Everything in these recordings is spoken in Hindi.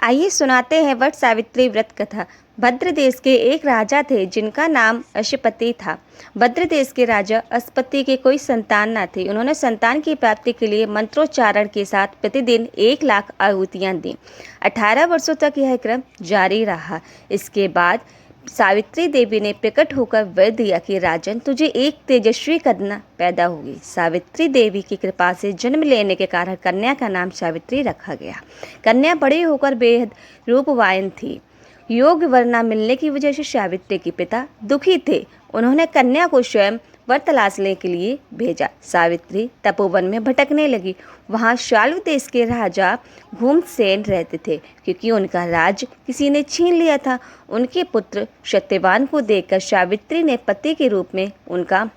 आइए सुनाते हैं वट सावित्री व्रत कथा। भद्र देश के एक राजा थे जिनका नाम अश्वपति था। भद्र देश के राजा अश्वपति के कोई संतान न थी। उन्होंने संतान की प्राप्ति के लिए मंत्रोच्चारण के साथ प्रतिदिन 1 लाख आहुतियाँ दी। 18 वर्षों तक यह क्रम जारी रहा। इसके बाद सावित्री देवी ने प्रकट होकर वर दिया कि राजन, तुझे एक तेजस्वी कन्या पैदा होगी। सावित्री देवी की कृपा से जन्म लेने के कारण कन्या का नाम सावित्री रखा गया। कन्या बड़ी होकर बेहद रूपवान थी। योग वर न मिलने की वजह से सावित्री के पिता दुखी थे। उन्होंने कन्या को स्वयं वर तलाशने के लिए भेजा। सावित्री तपोवन में भटकने लगी। वहाँ शाल्व देश के राजा भूमसेन रहते थे। क्योंकि उनका राज किसी ने छीन लिया था, उनके पुत्र सत्यवान को देखकर सावित्री ने पति के रूप में उनका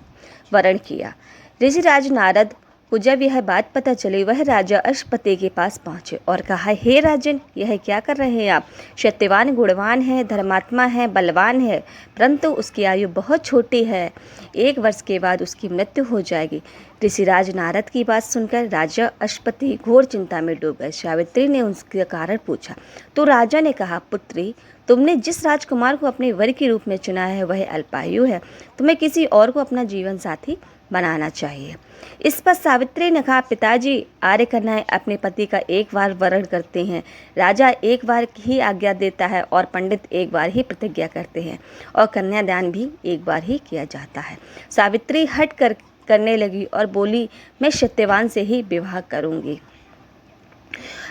वरण किया। ऋषिराज नारद को जब यह बात पता चली, वह राजा अश्वपति के पास पहुँचे और कहा, हे राजन, यह क्या कर रहे हैं आप? सत्यवान गुणवान है, धर्मात्मा है, बलवान है, परंतु उसकी आयु बहुत छोटी है। 1 वर्ष के बाद उसकी मृत्यु हो जाएगी। ऋषिराज नारद की बात सुनकर राजा अश्वपति घोर चिंता में डूब गए। सावित्री ने उसका कारण पूछा तो राजा ने कहा, पुत्री, तुमने जिस राजकुमार को अपने वर के रूप में चुना है वह अल्पायु है। तुम्हें किसी और को अपना जीवन साथी बनाना चाहिए। इस पर सावित्री ने कहा, पिताजी, आर्य कन्याएं अपने पति का 1 बार वरण करते हैं। राजा 1 बार ही आज्ञा देता है और पंडित 1 बार ही प्रतिज्ञा करते हैं और कन्यादान भी 1 बार ही किया जाता है। सावित्री हट करने लगी और बोली, मैं सत्यवान से ही विवाह करूंगी।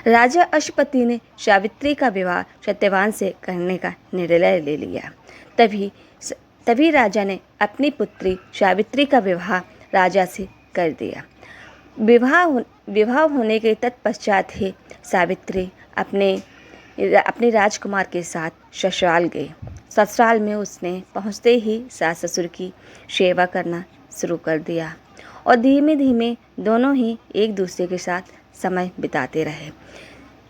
राजा अश्वपति ने सावित्री का विवाह सत्यवान से करने का निर्णय ले लिया। तभी राजा ने अपनी पुत्री सावित्री का विवाह राजा से कर दिया। विवाह होने के तत्पश्चात ही सावित्री अपने राजकुमार के साथ ससुराल गई। ससुराल में उसने पहुंचते ही सास ससुर की सेवा करना शुरू कर दिया और धीमे धीमे दोनों ही एक दूसरे के साथ समय बिताते रहे।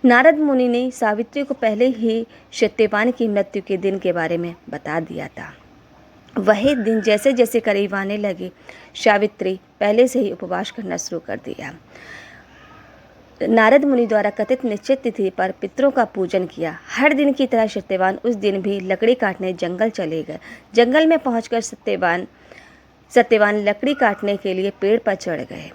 नारद मुनि ने सावित्री को पहले ही सत्यवान की मृत्यु के दिन के बारे में बता दिया था। वही दिन जैसे जैसे करीब आने लगे, सावित्री पहले से ही उपवास करना शुरू कर दिया। नारद मुनि द्वारा कथित निश्चित तिथि पर पितरों का पूजन किया। हर दिन की तरह सत्यवान उस दिन भी लकड़ी काटने जंगल चले गए। जंगल में पहुंचकर सत्यवान लकड़ी काटने के लिए पेड़ पर चढ़ गए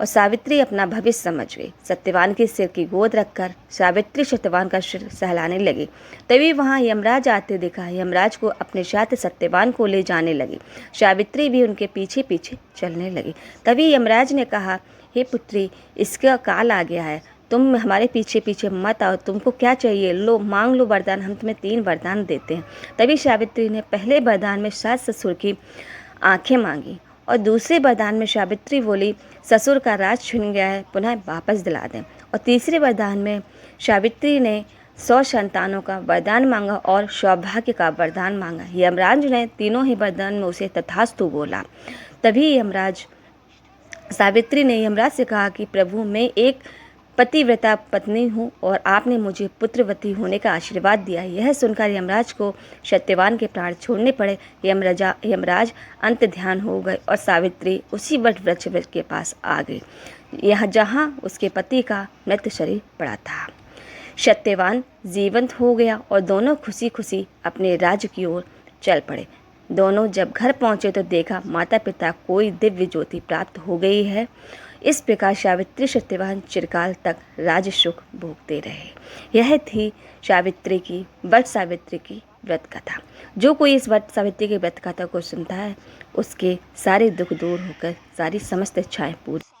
और सावित्री अपना भविष्य समझ गई। सत्यवान के सिर की गोद रखकर सावित्री सत्यवान का सिर सहलाने लगी। तभी वहाँ यमराज आते देखा। यमराज को अपने साथ सत्यवान को ले जाने लगी। सावित्री भी उनके पीछे पीछे चलने लगी। तभी यमराज ने कहा, हे पुत्री, इसका काल आ गया है, तुम हमारे पीछे पीछे मत आओ। तुमको क्या चाहिए? लो, मांग लो वरदान, हम तुम्हें 3 वरदान देते हैं। तभी सावित्री ने पहले वरदान में सास ससुर की आंखें मांगी और दूसरे वरदान में सावित्री बोली, ससुर का राज छीन गया है, पुनः वापस दिला दें। और तीसरे वरदान में सावित्री ने 100 संतानों का वरदान मांगा और सौभाग्य का वरदान मांगा। यमराज ने तीनों ही वरदान में उसे तथास्तु बोला। तभी सावित्री ने यमराज से कहा कि प्रभु, मैं एक पतिव्रता पत्नी हूँ और आपने मुझे पुत्रवती होने का आशीर्वाद दिया। यह सुनकर यमराज को सत्यवान के प्राण छोड़ने पड़े। यमराज अंत ध्यान हो गए और सावित्री उसी वट वृक्ष के पास आ गई, यहाँ जहाँ उसके पति का मृत शरीर पड़ा था। सत्यवान जीवंत हो गया और दोनों खुशी खुशी अपने राज्य की ओर चल पड़े। दोनों जब घर पहुँचे तो देखा माता पिता कोई दिव्य ज्योति प्राप्त हो गई है। इस प्रकार सावित्री सत्यवान चिरकाल तक राज सुख भोगते रहे। यह थी वट सावित्री की व्रत कथा। जो कोई इस वट सावित्री की व्रत कथा को सुनता है, उसके सारे दुख दूर होकर सारी समस्त इच्छाएं पूरी